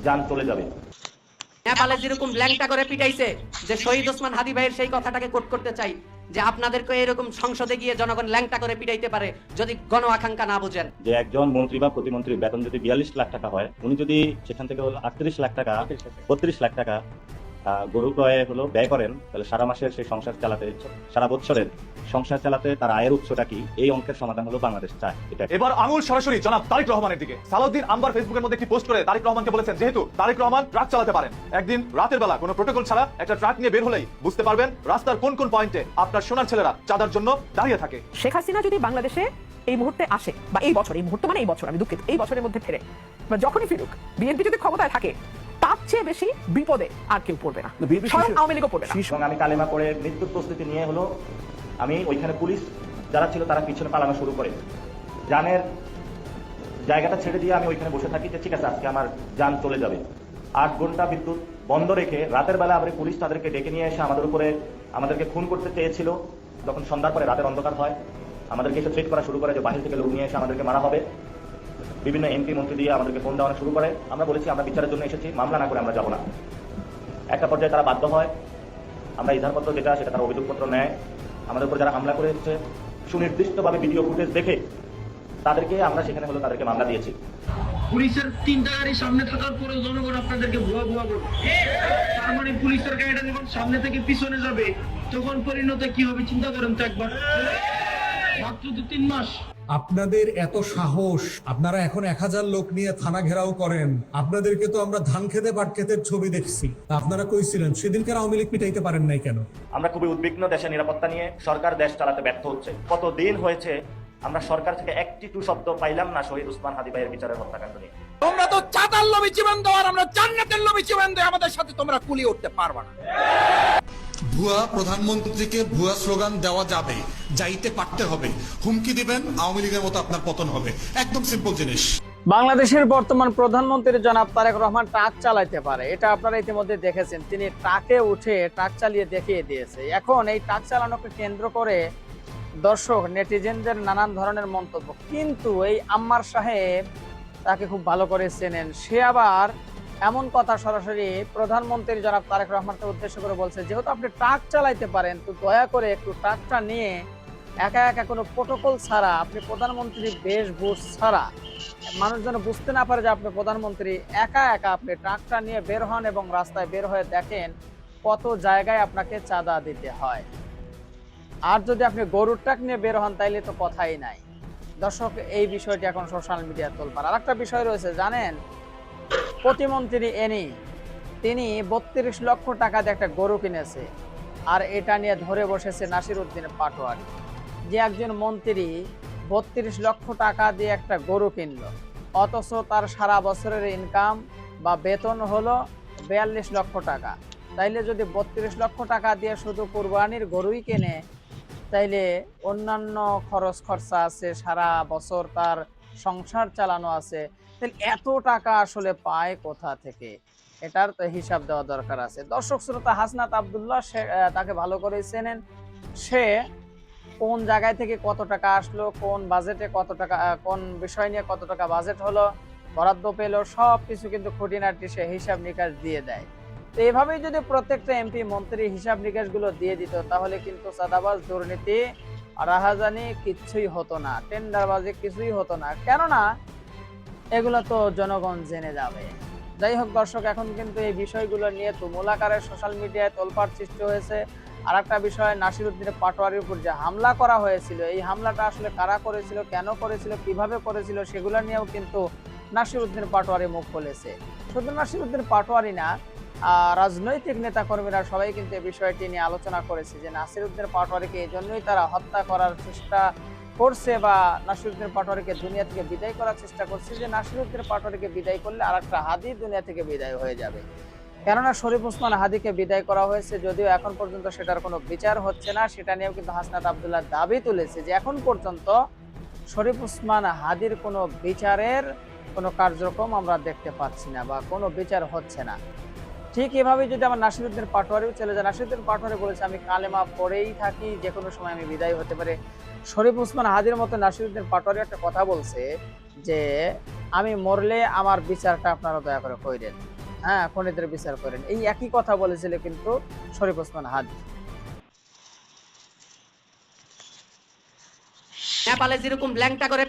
যান চলে যাবে। নেপালে যেরকম ল্যাংটা করে পিটাইছে, যে শহীদ ওসমান হাদি ভাইয়ের সেই কথাটাকে কোট করতে চাই যে আপনাদেরকে এরকম সংসদে গিয়ে জনগণ ল্যাংটা করে পিটাইতে পারে যদি গণ আকাঙ্ক্ষা না বুঝেন। যে একজন মন্ত্রী বা প্রতিমন্ত্রীর বেতন যদি 42 লাখ টাকা হয়, উনি যদি সেখান থেকে হলো 38 লাখ টাকা 32 লাখ টাকা গরু ক্রয়ে হলো ব্যয় করেন, তাহলে সারা মাসের সেই সংসার চালাতে, সারা বছরের সংসার চালাতে তার আয়ের উৎসটা কি? এই অঙ্কের সমাধান হলো বাংলাদেশ চায়। এটা এবার আঙুল সরাসরি জনাব তারেক রহমানের দিকে। সালাউদ্দিন আম্বার ফেসবুকের মধ্যে একটি পোস্ট করে তারেক রহমানকে বলেছেন, যেহেতু তারেক রহমান ট্রাক চালাতে পারেন, একদিন রাতের বেলা কোনো প্রোটোকল ছাড়া একটা ট্রাক নিয়ে বের হলেই বুঝতে পারবেন রাস্তার কোন কোন পয়েন্টে আপনার সোনার ছেলেরা চাঁদার জন্য দাঁড়িয়ে থাকে। শেখ হাসিনা যদি বাংলাদেশে এই মুহূর্তে আসে, বা এই বছর, এই মুহূর্তে মানে এই বছর, আমি দুঃখিত, এই বছরের মধ্যে ফেরে, বা যখনই ফিরুক, বিএনপি যদি ক্ষমতায় থাকে তার চেয়ে বেশি বিপদে আর কেউ পড়বে না, স্বয়ং আওয়ামী লীগও পড়বে না। এবং আমি কালেমা পড়ে মৃত্যুর প্রস্তুতি নিয়ে হলো আমি ওইখানে পুলিশ যারা ছিল তারা পিছনে পালানো শুরু করে, জানের জায়গাটা ছেড়ে দিয়ে আমি ওইখানে বসে থাকি যে ঠিক আছে আজকে আমার যান চলে যাবে। 8 ঘন্টা বিদ্যুৎ বন্ধ রেখে রাতের বেলা আবার পুলিশ তাদেরকে ডেকে নিয়ে এসে আমাদেরকে খুন করতে চেয়েছিল। যখন সন্ধ্যার পরে রাতের অন্ধকার হয়, আমাদেরকে এসে থ্রেট করা শুরু করে যে বাহির থেকে লোক নিয়ে এসে আমাদেরকে মারা হবে। বিভিন্ন এমপি মন্ত্রী দিয়ে আমাদেরকে ফোন দেওয়ানো শুরু করে। আমরা বলেছি আমরা বিচারের জন্য এসেছি, মামলা না করে আমরা যাবো না। একটা পর্যায়ে তারা বাধ্য হয়, আমরা ইধারপত্র যেটা সেটা তারা অভিযোগপত্র নেয়। আমাদের উপর যারা হামলা করেছে সুনির্দিষ্টভাবে ভিডিও ফুটেজ দেখে তাদেরকে আমরা সেখানে হলো তাদেরকে মামলা দিয়েছি। পুলিশের 3টা গাড়ি সামনে থাকার পরেও জনগণ আপনাদেরকে ভুয়া ভুয়া করবে। তার মানে পুলিশের গাড়িটা যখন সামনে থেকে পিছনে যাবে তখন পরিণতি কি হবে চিন্তা করেন তো একবার। মাত্র 2-3 মাস। আপনাদের এত সাহস, আপনারা এখন 1000 লোক নিয়ে থানা ঘেরাও করেন। আপনাদেরকে তো আমরা ধান খেতে পাট ক্ষেতের ছবি দেখছি, আপনারা কইছিলেন সেদিনকে আওয়ামী লীগ পিটাইতে পারেন নাই কেন? আমরা খুবই উদ্বিগ্ন দেশের নিরাপত্তা নিয়ে। সরকার দেশ চালাতে ব্যর্থ হচ্ছে। কতদিন হয়েছে আমরা সরকার থেকে একটি টু শব্দ পাইলাম না শহীদ ওসমান হাদি ভাইয়ের বিচারের হত্যাকাণ্ড নিয়ে। তোমরা তো চাঁদার লোভী জীবন দাও আর আমরা জান্নাতের লোভী জীবন দেই, আমাদের সাথে তোমরা কুলিয়ে উঠতে পারবে না। ভুয়া প্রধানমন্ত্রীকে ভুয়া স্লোগান দেওয়া যাবে, যাইতে পারতে হবে। হুমকি দিবেন, আওয়ামী লীগের মতো আপনার পতন হবে। একদম সিম্পল জিনিস। বাংলাদেশের বর্তমান প্রধানমন্ত্রী জনাব তারেক রহমান ট্রাক চালাতে পারে, এটা আপনারা ইতিমধ্যে দেখেছেন। তিনি ট্রাকে উঠে ট্রাক চালিয়ে দেখিয়ে দিয়েছে। এখন এই ট্রাক চালানোকে কেন্দ্র করে দর্শক নেটিজেনদের নানান ধরনের মন্তব্য, কিন্তু এই আম্মার সাহেব তাকে খুব ভালো করে চেনেন। সে আবার এমন কথা সরাসরি প্রধানমন্ত্রী জনাব তারেক রহমানকে উদ্দেশ্য করে বলছে, যেহেতু আপনি ট্রাক চালাইতে পারেন তো দয়া করে একটু ট্রাকটা নিয়ে একা একা কোনো প্রোটোকল ছাড়া, আপনি প্রধানমন্ত্রী বেশভূষ ছাড়া, মানুষ যেন বুঝতে না পারে যে আপনি প্রধানমন্ত্রী, একা একা আপনি ট্রাকটা নিয়ে বের হন এবং রাস্তায় বের হয়ে দেখেন কত জায়গায় আপনাকে চাঁদা দিতে হয়। আর যদি আপনি গরুর ট্রাক নিয়ে বের হন তাইলে তো কথাই নাই। দর্শক, এই বিষয়টি এখন সোশ্যাল মিডিয়া তোলপাড়। আর একটা বিষয় রয়েছে জানেন, প্রতিমন্ত্রী তিনি 32 লক্ষ টাকা দিয়ে একটা গরু কিনেছে, আর এটা নিয়ে ধরে বসেছে নাসির উদ্দিন পাটোয়ারি। যে একজন মন্ত্রী 32 লক্ষ টাকা দিয়ে একটা গরু কিনলো, অথচ তার সারা বছরের ইনকাম বা বেতন হলো 42 লক্ষ টাকা। তাইলে যদি 32 লক্ষ টাকা দিয়ে শুধু কুরবানির গরুই কেনে, তাইলে অন্যান্য খরচ খরচা আছে, সারা বছর তার সংসার চালানো আছে, তাহলে এত টাকা আসলে পায় কোথা থেকে? এটার তো হিসাব দেওয়া দরকার আছে। দর্শক শ্রোতা, হাসনাত আব্দুল্লাহ তাকে ভালো করে চেনেন। সে কোন জায়গায় থেকে কত টাকা আসলো, কোন বাজেটে কত টাকা, কোন বিষয় নিয়ে কত টাকা বাজেট হলো, বরাদ্দ পেলো, সব কিছু কিন্তু খুঁটিনাটি সে হিসাব নিকাশ দিয়ে দেয়। তো এইভাবেই যদি প্রত্যেকটা এমপি মন্ত্রী হিসাব নিকাশ গুলো দিয়ে দিত, তাহলে কিন্তু চাঁদাবাজ, দুর্নীতি, রাহাজানি কিচ্ছুই হতো না, টেন্ডারবাজি কিছুই হতো না, কেননা এগুলো তো জনগণ জেনে যাবে। যাই হোক দর্শক, এখন কিন্তু এই বিষয়গুলো নিয়ে তুমুল আকারে সোশ্যাল মিডিয়ায় তোলপাড় সৃষ্টি হয়েছে। আর একটা বিষয়, নাসির উদ্দিন পাটোয়ারির উপর যে হামলা করা হয়েছিল, এই হামলাটা আসলে কারা করেছিল, কেন করেছিল, কিভাবে করেছিল, সেগুলো নিয়েও কিন্তু নাসির উদ্দিন পাটোয়ারি মুখ খুলেছে। শুধু নাসির উদ্দিন পাটোয়ারি না, রাজনৈতিক নেতাকর্মীরা সবাই কিন্তু এই বিষয়টি নিয়ে আলোচনা করেছে যে নাসির উদ্দিন পাটোয়ারিকে এই জন্যই তারা হত্যা করার চেষ্টা করছে বা নাসির উদ্দিন পাটোয়ারিকে দুনিয়া থেকে বিদায় করার চেষ্টা করছে, যে নাসির উদ্দিন পাটোয়ারিকে বিদায় করলে আর একটা হাদি দুনিয়া থেকে বিদায় হয়ে যাবে। কেননা শরীফ ওসমান হাদিকে বিদায় করা হয়েছে, যদিও এখন পর্যন্ত সেটার কোনো বিচার হচ্ছে না। সেটা নিয়েও কিন্তু হাসনাত আব্দুল্লাহ দাবি তুলেছে যে এখন পর্যন্ত শরীফ ওসমান হাদির কোনো বিচারের কোনো কার্যক্রম আমরা দেখতে পাচ্ছি না বা কোনো বিচার হচ্ছে না। ঠিক এভাবেই যদি আমার নাসির উদ্দিন পাটোয়ারিও চলে যায়, নাসির উদ্দিন পাটোয়ারি বলেছে আমি কালেমা পড়েই থাকি, যে কোনো সময় আমি বিদায় হতে পারে। শরীফ ওসমান হাদির মতো নাসির উদ্দিন পাটোয়ারি একটা কথা বলছে যে আমি মরলে আমার বিচারটা আপনারা দয়া করে কইরেন। হ্যাঁ, খুনিদের বিচার করেন, এই একই কথা বলেছিল কিন্তু শরীফ ওসমান হাদি। নেপালে যেরকম ল্যাংটা করে